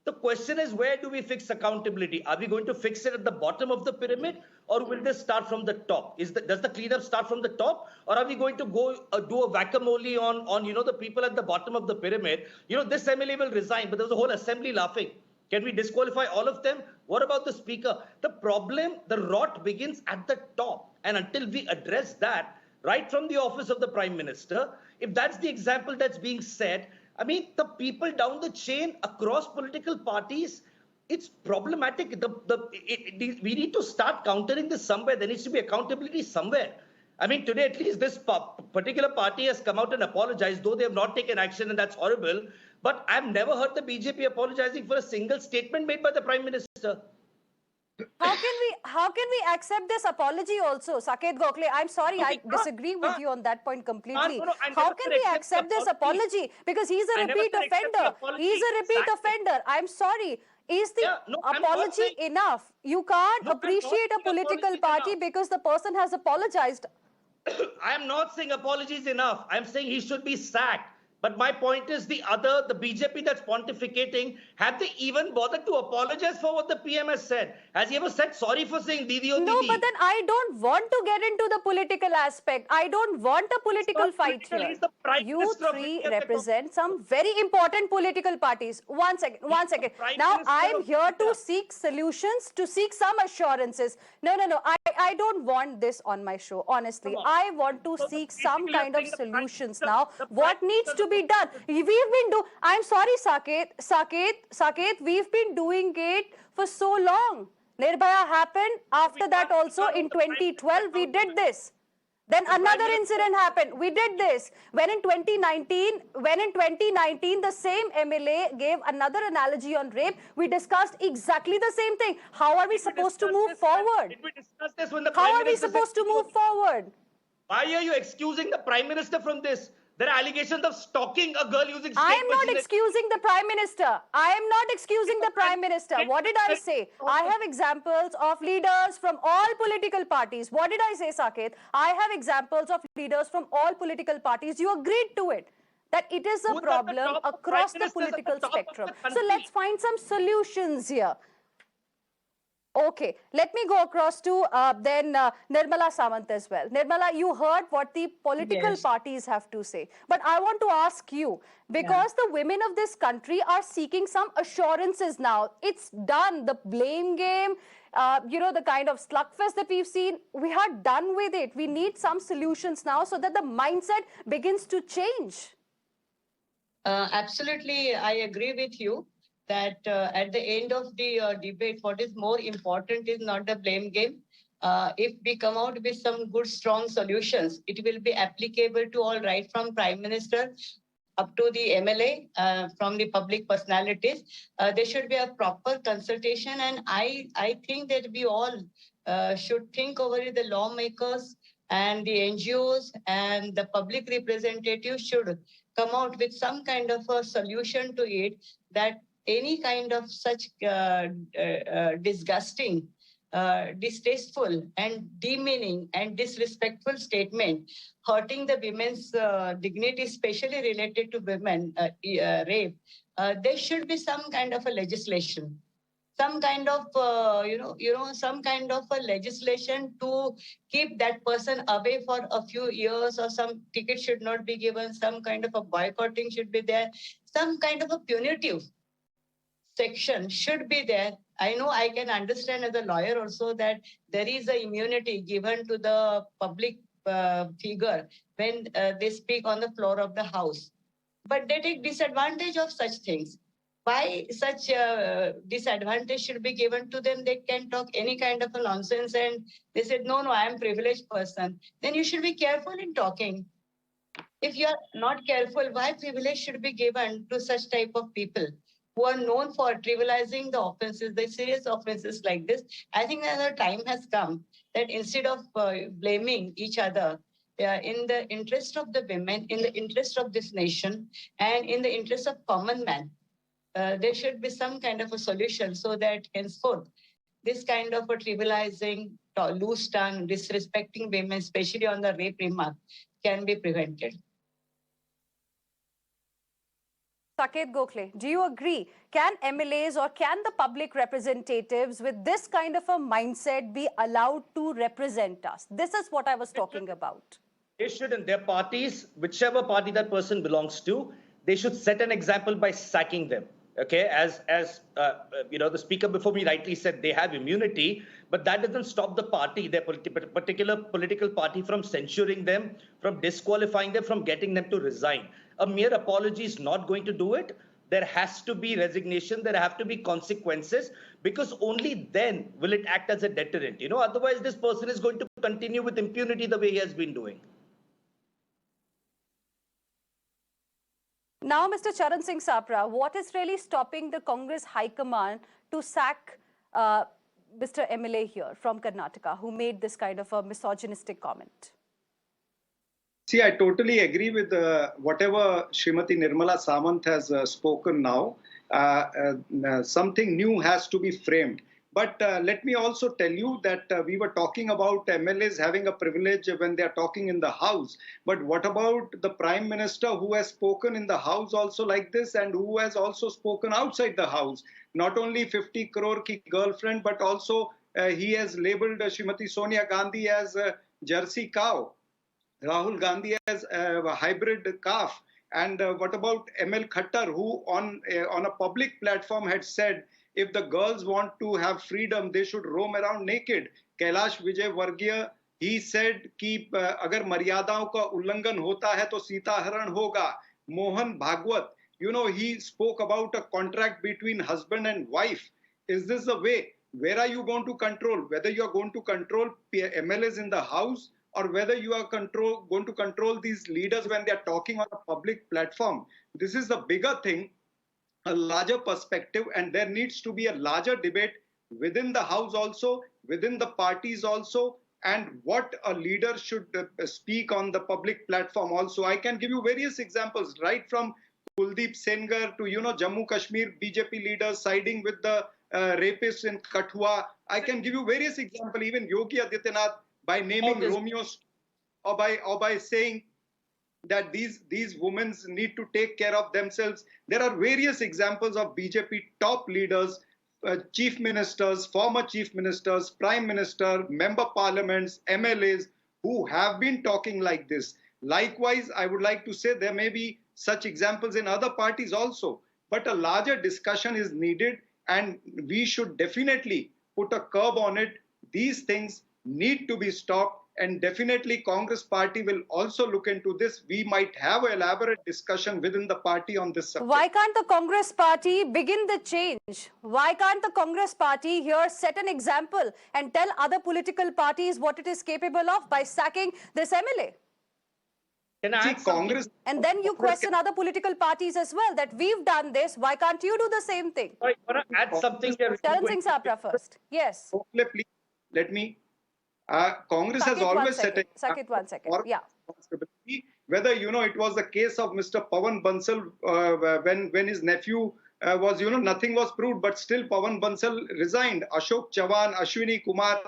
The question is, where do we fix accountability? Are we going to fix it at the bottom of the pyramid, or will this start from the top? Does the cleanup start from the top, or are we going to go do a whack-a-mole on the people at the bottom of the pyramid? This MLA will resign, but there's a whole assembly laughing. Can we disqualify all of them? What about the speaker? The problem, the rot begins at the top. And until we address that, right from the office of the Prime Minister, if that's the example that's being set, I mean, the people down the chain across political parties, it's problematic. We need to start countering this somewhere. There needs to be accountability somewhere. I mean, today at least this particular party has come out and apologized, though they have not taken action, and that's horrible. But I've never heard the BJP apologizing for a single statement made by the Prime Minister. How can we accept this apology also, Saket Gokhale? I'm sorry, I disagree with you on that point completely. How can we accept this apology? Because he's a repeat offender. He's a repeat offender. I'm sorry. Is the apology enough? You can't appreciate a political party because the person has apologized. I am not saying apology is enough. I'm saying he should be sacked. But my point is the BJP that's pontificating, have they even bothered to apologize for what the PM has said? Has he ever said sorry for saying Didi or Didi? No, but then I don't want to get into the political aspect. I don't want a political fight here. You three represent some very important political parties. One second. Now I'm here to seek solutions, to seek some assurances. No. I don't want this on my show, honestly. I want to seek some kind of solutions now. What needs to be done? I'm sorry, Saket, we've been doing it for so long. Nirbhaya happened. After that also in 2012, we did this. Then another incident happened. We did this. When in 2019, the same MLA gave another analogy on rape, we discussed exactly the same thing. How are we supposed to move forward? Did we discuss this when the How Prime are we Minister supposed to move forward? Why are you excusing the Prime Minister from this? There are allegations of stalking a girl using I am state not machinery. excusing the Prime Minister. I am not excusing the Prime Minister. What did I say? I have examples of leaders from all political parties. What did I say, Saket? I have examples of leaders from all political parties. You agreed to it. That it is a problem across the political spectrum. So let's find some solutions here. Okay, let me go across to then Nirmala Samant as well. Nirmala, you heard what the political parties have to say. But I want to ask you, because the women of this country are seeking some assurances now. It's done. The blame game, the kind of slugfest that we've seen, we are done with it. We need some solutions now so that the mindset begins to change. Absolutely, I agree with you that at the end of the debate, what is more important is not the blame game. If we come out with some good, strong solutions, it will be applicable to all, right from Prime Minister up to the MLA, from the public personalities. There should be a proper consultation, and I think that we all should think over it. The lawmakers and the NGOs and the public representatives should come out with some kind of a solution to it, that any kind of such disgusting, distasteful and demeaning and disrespectful statement hurting the women's dignity, especially related to women rape, there should be some kind of a legislation, some kind of some kind of a legislation to keep that person away for a few years, or some ticket should not be given, some kind of a boycotting should be there, some kind of a punitive section should be there. I know, I can understand as a lawyer also that there is a immunity given to the public figure when they speak on the floor of the House. But they take disadvantage of such things. Why such disadvantage should be given to them? They can talk any kind of a nonsense, and they said, no, I am a privileged person. Then you should be careful in talking. If you are not careful, why privilege should be given to such type of people who are known for trivializing the offenses, the serious offenses like this? I think that the time has come that instead of blaming each other, in the interest of the women, in the interest of this nation, and in the interest of common man, there should be some kind of a solution so that henceforth this kind of a trivializing, loose tongue, disrespecting women, especially on the rape remark, can be prevented. Saket Gokhale, do you agree? Can MLAs or can the public representatives with this kind of a mindset be allowed to represent us? This is what I was talking about. They should, in their parties, whichever party that person belongs to, they should set an example by sacking them. Okay, as the speaker before me rightly said, they have immunity, but that doesn't stop the party, their particular political party, from censuring them, from disqualifying them, from getting them to resign. A mere apology is not going to do it. there has to be resignation, there have to be consequences, because only then will it act as a deterrent. Otherwise this person is going to continue with impunity the way he has been doing. Now, Mr. Charan Singh Sapra, what is really stopping the Congress High Command to sack Mr. MLA here from Karnataka, who made this kind of a misogynistic comment? See, I totally agree with whatever Srimati Nirmala Samant has spoken now. Something new has to be framed. But let me also tell you that we were talking about MLAs having a privilege when they are talking in the House. But what about the Prime Minister who has spoken in the House also like this, and who has also spoken outside the House? Not only 50 crore ki girlfriend, but also he has labeled Srimati Sonia Gandhi as a Jersey cow, Rahul Gandhi as a hybrid calf. And what about ML Khattar, who on a public platform had said, if the girls want to have freedom, they should roam around naked. Kailash Vijay Vargiya, he said कि अगर मर्यादाओं का उल्लंघन होता है तो सीताहरण होगा. Mohan Bhagwat, he spoke about a contract between husband and wife. Is this the way? Where are you going to control? Whether you are going to control MLAs in the House, or whether you are going to control these leaders when they are talking on a public platform. This is the bigger thing, a larger perspective, and there needs to be a larger debate within the House also, within the parties also, and what a leader should speak on the public platform also. I can give you various examples, right from Kuldeep Sengar to, Jammu Kashmir BJP leaders siding with the rapists in Kathua. I can give you various examples, even Yogi Adityanath, by naming Romeo's, or by saying that these women need to take care of themselves. There are various examples of BJP top leaders, chief ministers, former chief ministers, prime minister, member parliaments, MLAs, who have been talking like this. Likewise, I would like to say there may be such examples in other parties also, but a larger discussion is needed, and we should definitely put a curb on it. These things need to be stopped, and definitely Congress party will also look into this. We might have an elaborate discussion within the party on this subject. Why can't the Congress party begin the change? Why can't the Congress party here set an example and tell other political parties what it is capable of by sacking this MLA? Can I add Congress? And then you question other political parties as well, that we've done this, why can't you do the same thing? I want to add something here. Charan Singh Sapra first. Yes. Please, let me. Congress has always set a Sakit, 1 second. Yeah. responsibility. Whether it was the case of Mr. Pawan Bansal when his nephew was nothing was proved, but still Pawan Bansal resigned. Ashok Chavan, Ashwini Kumar.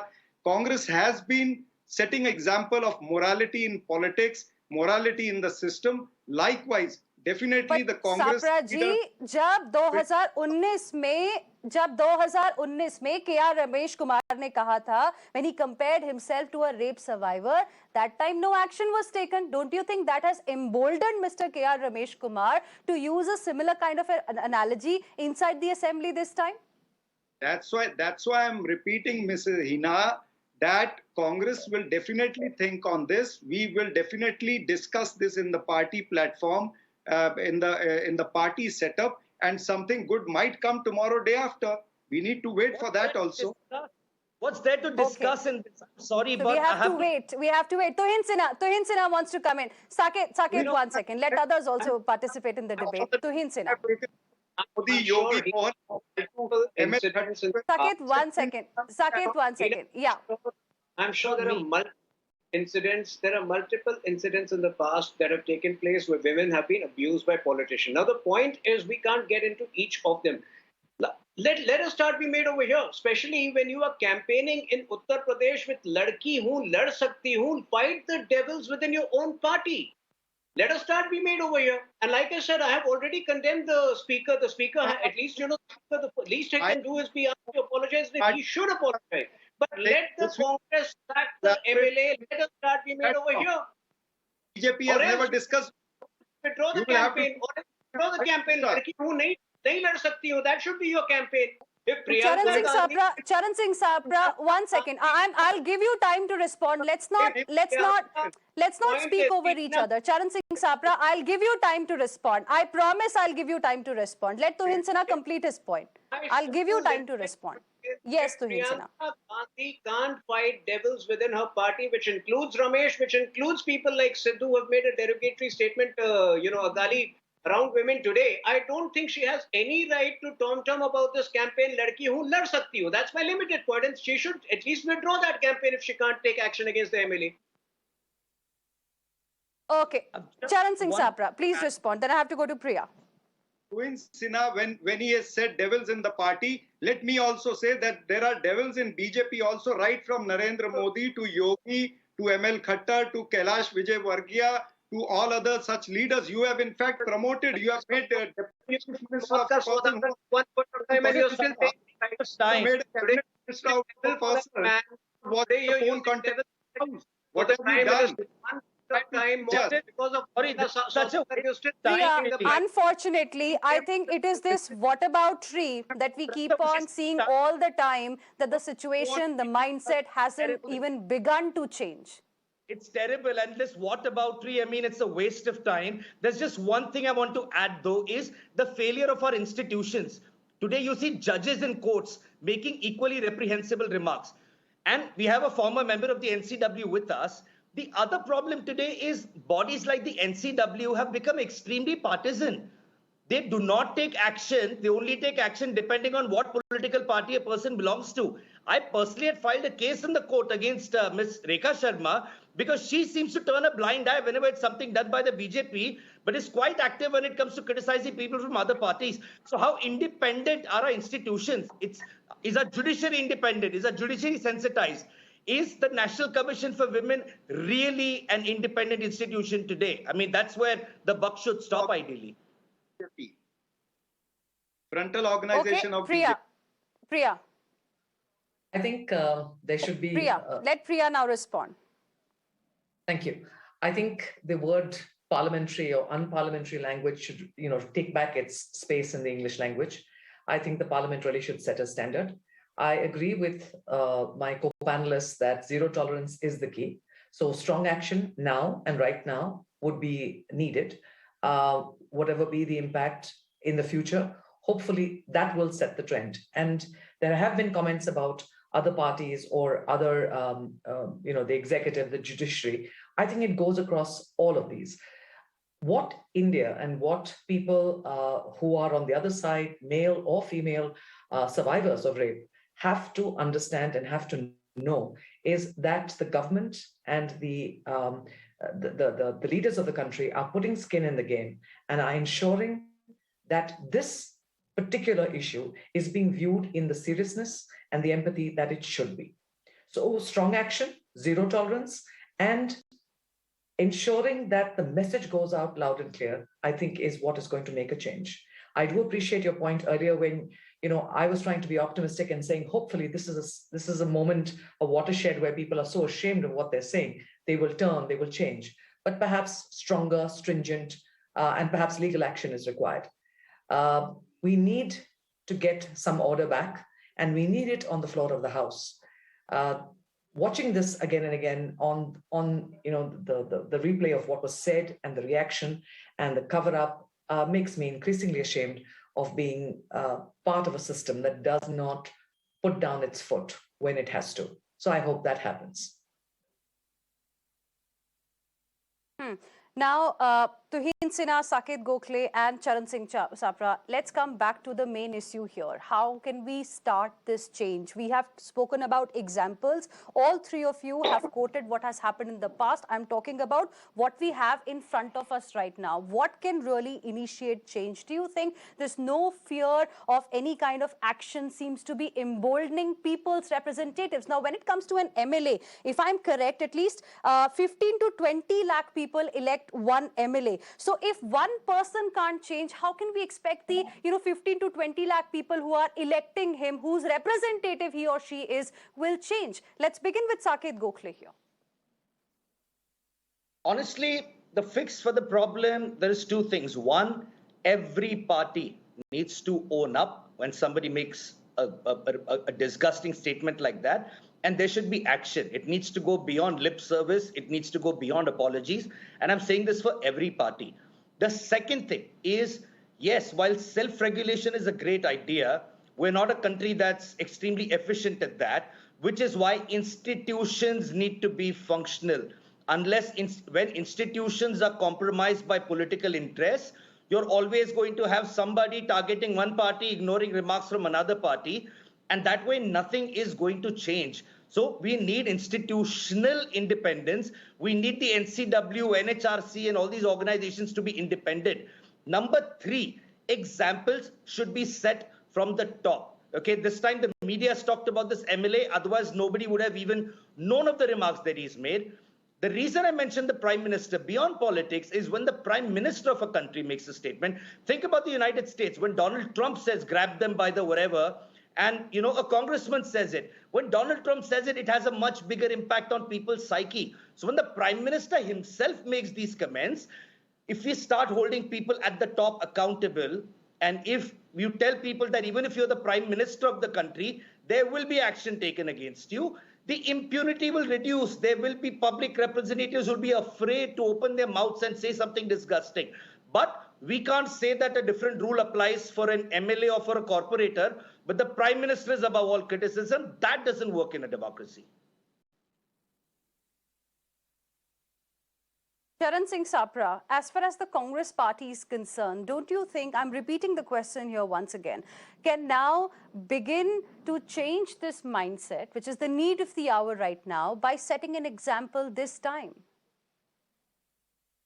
Congress has been setting example of morality in politics, morality in the system. Likewise, definitely the Congress. Sapra ji, जब 2019 में K.R. Ramesh Kumar ने कहा था, when he compared himself to a rape survivor, that time no action was taken. Don't you think that has emboldened Mr. K.R. Ramesh Kumar to use a similar kind of an analogy inside the assembly this time? That's why I'm repeating, Mrs. Hina, that Congress will definitely think on this. We will definitely discuss this in the party platform, in the party setup, and something good might come tomorrow, day after. We need to wait for that also. What's there to discuss in this? I'm sorry, so but we have to wait. Tuhin Sinha wants to come in. Saket, 1 second. Let others also participate in the debate. Tuhin Sinha. Saket, 1 second. Saket, 1 second. Yeah. I'm sure there are multiple incidents in the past that have taken place where women have been abused by politicians. Now, the point is we can't get into each of them. Let a start be made over here, especially when you are campaigning in Uttar Pradesh with Ladki Hoon, Lad Sakti Hoon, fight the devils within your own party. Let a start be made over here. And like I said, I have already condemned the speaker. The speaker, at least, the least he can do is be asked to apologize. He should apologize. But let the Congress sack the MLA. Let a start be made over here. BJP has never discussed. Withdraw the campaign. Withdraw the campaign. Ladki Hoon nahi lad sakti ho. That should be your campaign. If Priyanka Charan Singh Sapra, 1 second. I'll give you time to respond. Let's not speak over each other. Charan Singh Sapra, I'll give you time to respond. I promise I'll give you time to respond. Let Tuhin Sinha complete his point. I'll give you time to respond. Yes, Tuhin Sinha. Priyanka Gandhi can't fight devils within her party, which includes Ramesh, which includes people like Sidhu who have made a derogatory statement, Agali, around women today. I don't think she has any right to tom-tom about this campaign, Ladki Hoon Lad Sakti Ho. That's my limited point, and she should at least withdraw that campaign if she can't take action against the MLA. Okay. Charan Singh Sapra, please respond. Then I have to go to Priya. Tuhin Sinha, when he has said devils in the party, let me also say that there are devils in BJP also, right from Narendra Modi to Yogi to ML Khattar to Kailash Vijaywargiya to all other such leaders. You have in fact promoted, you have made deputy minister of person who made a cabinet minister out of a person what the phone contact. What have we done? Unfortunately, I think it is this whataboutery that we keep on seeing all the time, that the situation, the mindset hasn't even begun to change. It's terrible. And this whataboutery, I mean, it's a waste of time. There's just one thing I want to add, though, is the failure of our institutions. Today, you see judges in courts making equally reprehensible remarks. And we have a former member of the NCW with us. The other problem today is bodies like the NCW have become extremely partisan. They do not take action. They only take action depending on what political party a person belongs to. I personally had filed a case in the court against Ms. Rekha Sharma because she seems to turn a blind eye whenever it's something done by the BJP, but is quite active when it comes to criticizing people from other parties. So how independent are our institutions? Is our judiciary independent? Is our judiciary sensitized? Is the National Commission for Women really an independent institution today? I mean, that's where the buck should stop, ideally. Frontal organization of Priya. Priya. I think there should be... Priya, let Priya now respond. Thank you. I think the word parliamentary or unparliamentary language should, take back its space in the English language. I think the parliament really should set a standard. I agree with my co-panelists that zero tolerance is the key. So strong action now and right now would be needed. Whatever be the impact in the future, hopefully that will set the trend. And there have been comments about other parties or other, the executive, the judiciary. I think it goes across all of these. What India and what people who are on the other side, male or female survivors of rape, have to understand and have to know is that the government and the leaders of the country are putting skin in the game and are ensuring that this particular issue is being viewed in the seriousness and the empathy that it should be. So strong action, zero tolerance, and ensuring that the message goes out loud and clear, I think is what is going to make a change. I do appreciate your point earlier when I was trying to be optimistic and saying, hopefully this is a moment, a watershed where people are so ashamed of what they're saying, they will turn, they will change. But perhaps stronger, stringent, and perhaps legal action is required. We need to get some order back, and we need it on the floor of the House. Watching this again and again on the replay of what was said and the reaction and the cover-up makes me increasingly ashamed of being part of a system that does not put down its foot when it has to. So I hope that happens. Now, Tuhin Sinha, Saket Gokhale and Charan Singh Sapra, let's come back to the main issue here. How can we start this change? We have spoken about examples. All three of you have quoted what has happened in the past. I'm talking about what we have in front of us right now. What can really initiate change? Do you think there's no fear of any kind of action seems to be emboldening people's representatives? Now, when it comes to an MLA, if I'm correct, at least 15 to 20 lakh people elect one MLA. So if one person can't change, how can we expect the 15 to 20 lakh people who are electing him, whose representative he or she is, will change? Let's begin with Saket Gokhale here. Honestly, the fix for the problem, there is two things. One, every party needs to own up when somebody makes a disgusting statement like that. And there should be action. It needs to go beyond lip service. It needs to go beyond apologies. And I'm saying this for every party. The second thing is, yes, while self-regulation is a great idea, we're not a country that's extremely efficient at that, which is why institutions need to be functional. When institutions are compromised by political interests, you're always going to have somebody targeting one party, ignoring remarks from another party. And that way, nothing is going to change. So we need institutional independence. We need the NCW, NHRC, and all these organizations to be independent. Number 3, examples should be set from the top. Okay, this time the media has talked about this MLA. Otherwise, nobody would have even known of the remarks that he's made. The reason I mentioned the Prime Minister beyond politics is when the Prime Minister of a country makes a statement. Think about the United States. When Donald Trump says, grab them by the whatever, and, you know, a congressman says it. When Donald Trump says it, it has a much bigger impact on people's psyche. So when the Prime Minister himself makes these comments, if we start holding people at the top accountable, and if you tell people that even if you're the Prime Minister of the country, there will be action taken against you, the impunity will reduce. There will be public representatives who will be afraid to open their mouths and say something disgusting. But we can't say that a different rule applies for an MLA or for a corporator, but the Prime Minister is above all criticism. That doesn't work in a democracy. Charan Singh Sapra, as far as the Congress party is concerned, don't you think, I'm repeating the question here once again, can now begin to change this mindset, which is the need of the hour right now, by setting an example this time?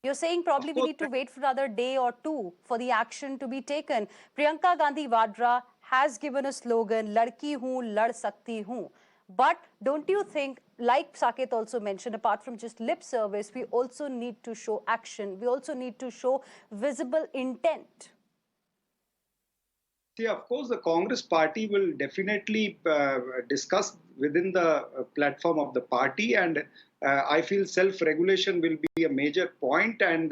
You're saying probably we need to wait for another day or two for the action to be taken. Priyanka Gandhi Vadra has given a slogan, Ladki hoon, lad sakti hoon. But don't you think, like Saket also mentioned, apart from just lip service, we also need to show action. We also need to show visible intent. See, of course, the Congress party will definitely discuss within the platform of the party, and I feel self-regulation will be a major point, and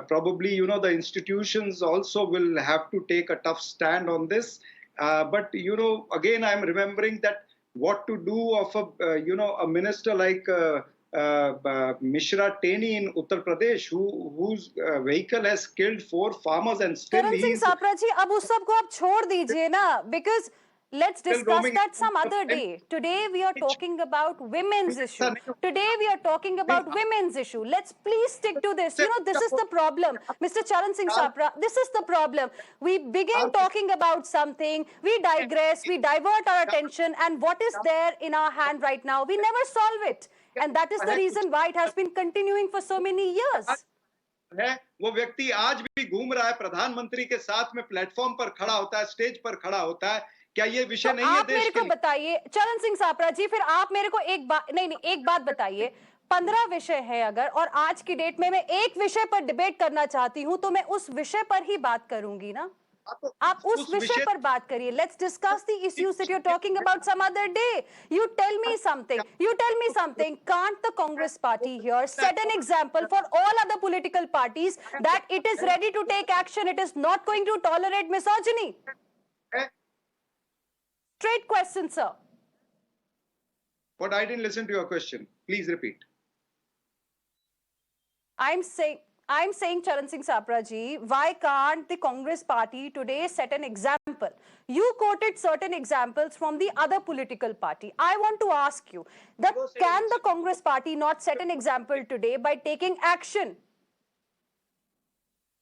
probably, you know, the institutions also will have to take a tough stand on this. But, you know, again, I'm remembering that what to do of a, you know, a minister like Mishra Teni in Uttar Pradesh, whose vehicle has killed 4 farmers, and still Charan Singh Sapra ji, ab us sabko aap chhod dijiye na, because let's discuss that some other day. Today we are talking about women's issue. Today we are talking about women's issue. Let's please stick to this. You know, this is the problem. Mr. Charan Singh Sapra, this is the problem. We begin talking about something, we digress, we divert our attention, and what is there in our hand right now, we never solve it. And that is the reason why it has been continuing for so many years. है वो व्यक्ति आज भी घूम रहा है, प्रधानमंत्री के साथ में प्लेटफॉर्म पर खड़ा होता है, स्टेज पर खड़ा होता है. क्या ये विषय नहीं है आप मेरे को बताइए चरण सिंह सापरा जी, फिर आप मेरे को एक बात बताइए. 15 विषय है अगर, और आज की डेट में मैं एक विषय पर डिबेट करना चाहती हूं, तो मैं उस विषय पर ही बात करूंगी ना. आप उस विषय पर बात करिए. Let's discuss the issues that you're talking about some other day. You tell me something. Can't the Congress party here set an example for all other political parties that it is ready to take action? It is not going to tolerate misogyny. Straight question, sir. But I didn't listen to your question. Please repeat. I'm saying, Charan Singh Sapra ji, why can't the Congress party today set an example? You quoted certain examples from the other political party. I want to ask you, that can the Congress party not set an example today by taking action?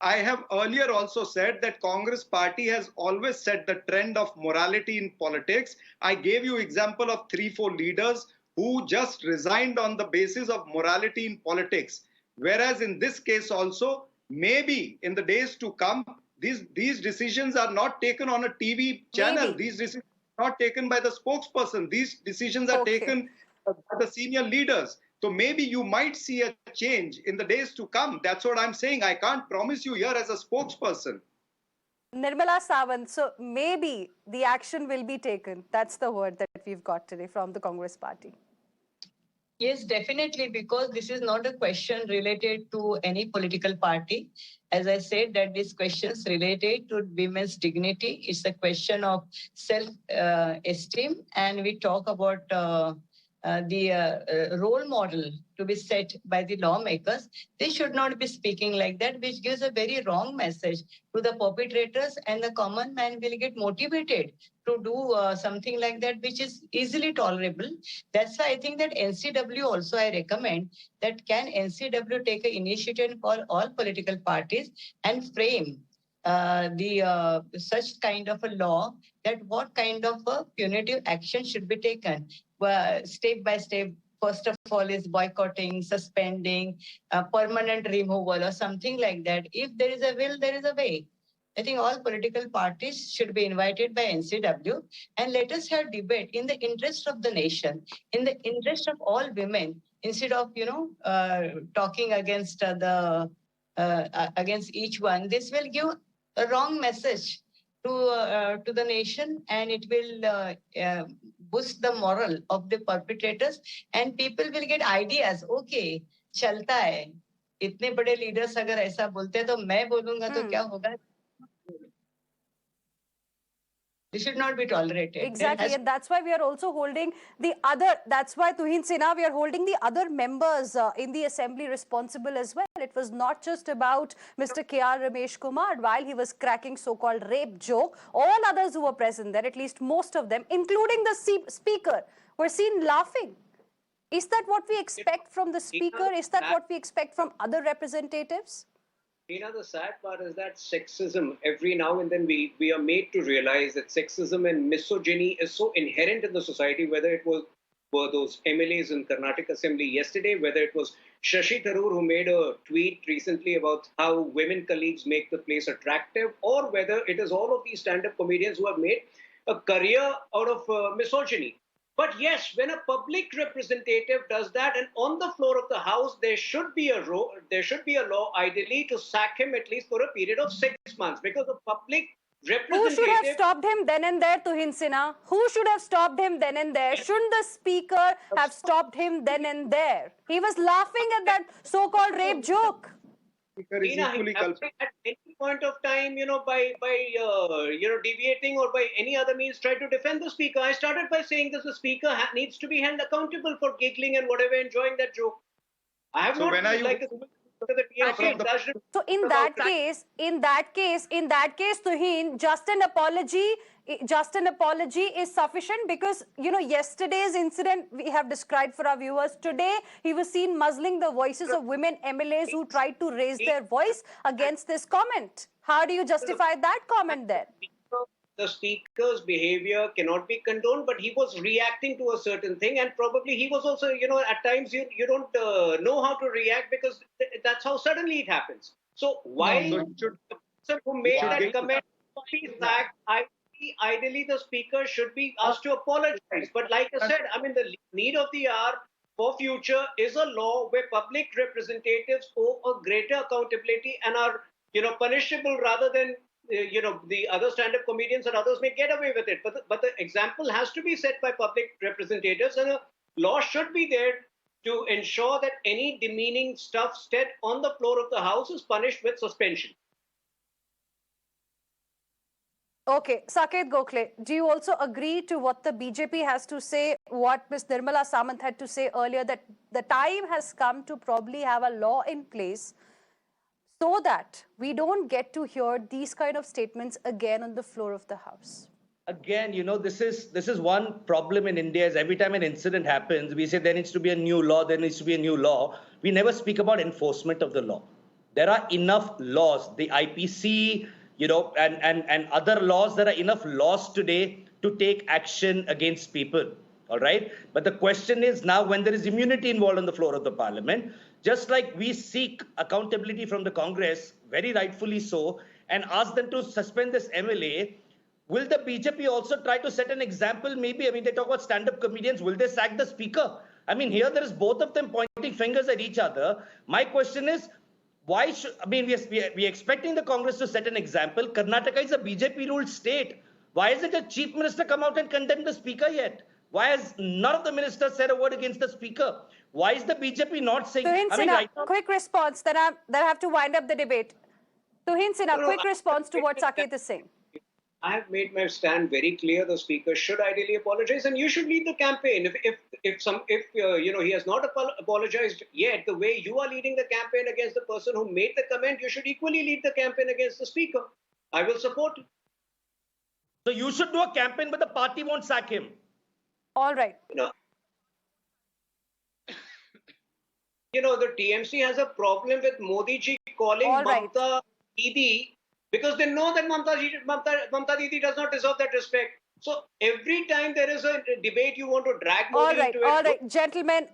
I have earlier also said that Congress party has always set the trend of morality in politics. I gave you example of 3-4 leaders who just resigned on the basis of morality in politics. Whereas in this case also, maybe in the days to come, these decisions are not taken on a TV channel. Maybe. These decisions are not taken by the spokesperson. These decisions are taken by the senior leaders. So maybe you might see a change in the days to come. That's what I'm saying. I can't promise you here as a spokesperson. Nirmala Sawant, so maybe the action will be taken. That's the word that we've got today from the Congress party. Yes, definitely, because this is not a question related to any political party. As I said, that these questions related to women's dignity. It's a question of self-esteem, and we talk about the role model to be set by the lawmakers. They should not be speaking like that, which gives a very wrong message to the perpetrators, and the common man will get motivated to do something like that, which is easily tolerable. That's why I think that NCW also I recommend that can NCW take an initiative for all political parties and frame the such kind of a law, that what kind of a punitive action should be taken step by step. First of all is boycotting, suspending, permanent removal or something like that. If there is a will, there is a way. I think all political parties should be invited by NCW, and let us have debate in the interest of the nation, in the interest of all women, instead of talking against against each one. This will give a wrong message to the nation, and it will boost the moral of the perpetrators, and people will get ideas. Okay, चलता है, इतने बड़े leaders अगर ऐसा बोलते हैं तो मैं बोलूंगा तो क्या होगा? This should not be tolerated. Exactly, and that's why we are also holding the other, that's why Tuhin Sinha, we are holding the other members in the assembly responsible as well. It was not just about Mr. K.R. Ramesh Kumar while he was cracking so-called rape joke. All others who were present there, at least most of them, including the speaker, were seen laughing. Is that what we expect from the speaker? Is that what we expect from other representatives? The sad part is that sexism, every now and then we are made to realize that sexism and misogyny is so inherent in the society, whether it were those MLAs in Karnataka Assembly yesterday, whether it was Shashi Tharoor who made a tweet recently about how women colleagues make the place attractive, or whether it is all of these stand-up comedians who have made a career out of misogyny. But yes, when a public representative does that, and on the floor of the House, there should be a law, ideally, to sack him at least for a period of 6 months, because the public representative... Who should have stopped him then and there, Tuhin Sinha? Who should have stopped him then and there? Shouldn't the speaker have stopped him then and there? He was laughing at that so-called rape joke. At any point of time, by deviating or by any other means, try to defend the speaker. I started by saying that the speaker needs to be held accountable for giggling and whatever, enjoying that joke. I have not So in that case, Tuhin, just an apology is sufficient, because yesterday's incident we have described for our viewers. Today he was seen muzzling the voices of women MLAs who tried to raise their voice against this comment. How do you justify that comment then? The speaker's behavior cannot be condoned, but he was reacting to a certain thing, and probably he was also, at times you don't know how to react, because that's how suddenly it happens. So while the person who made that comment is sacked, ideally the speaker should be asked to apologize. But like I said, the need of the hour for future is a law where public representatives owe a greater accountability and are, punishable, rather than the other stand-up comedians and others may get away with it. But the example has to be set by public representatives, and a law should be there to ensure that any demeaning stuff said on the floor of the House is punished with suspension. Okay, Saket Gokhale, do you also agree to what the BJP has to say, what Ms. Nirmala Samant had to say earlier, that the time has come to probably have a law in place so that we don't get to hear these kind of statements again on the floor of the House? Again, this is one problem in India, is every time an incident happens, we say there needs to be a new law, there needs to be a new law. We never speak about enforcement of the law. There are enough laws, the IPC, and other laws. There are enough laws today to take action against people, all right? But the question is now, when there is immunity involved on the floor of the parliament, just like we seek accountability from the Congress, very rightfully so, and ask them to suspend this MLA, will the BJP also try to set an example? Maybe, they talk about stand-up comedians, will they sack the speaker? Here there is both of them pointing fingers at each other. My question is, why should, we are expecting the Congress to set an example. Karnataka is a BJP-ruled state. Why hasn't the chief minister come out and condemned the speaker yet? Why has none of the ministers said a word against the speaker? Why is the BJP not saying? Tuhin I mean, Sinha, right now, quick response. Then I have to wind up the debate. Tuhin Sinha, No, quick response to what Saket is saying. I have made my stand very clear. The speaker should ideally apologize, and you should lead the campaign. If he has not apologized yet, the way you are leading the campaign against the person who made the comment, you should equally lead the campaign against the speaker. I will support it. so you should do a campaign, but the party won't sack him. All right. The TMC has a problem with Modi ji calling All right. Mamta Didi because they know that Mamta Didi does not deserve that respect. So every time there is a debate, you want to drag Modi into it. All right, gentlemen.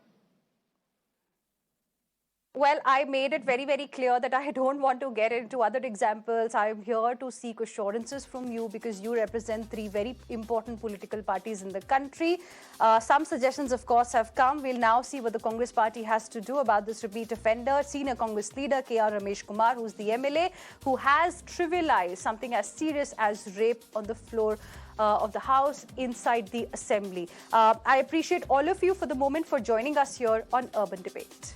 Well, I made it very, very clear that I don't want to get into other examples. I'm here to seek assurances from you because you represent three very important political parties in the country. Some suggestions, of course, have come. We'll now see what the Congress party has to do about this repeat offender. Senior Congress leader K.R. Ramesh Kumar, who's the MLA, who has trivialized something as serious as rape on the floor of the House inside the Assembly. I appreciate all of you for the moment for joining us here on Urban Debate.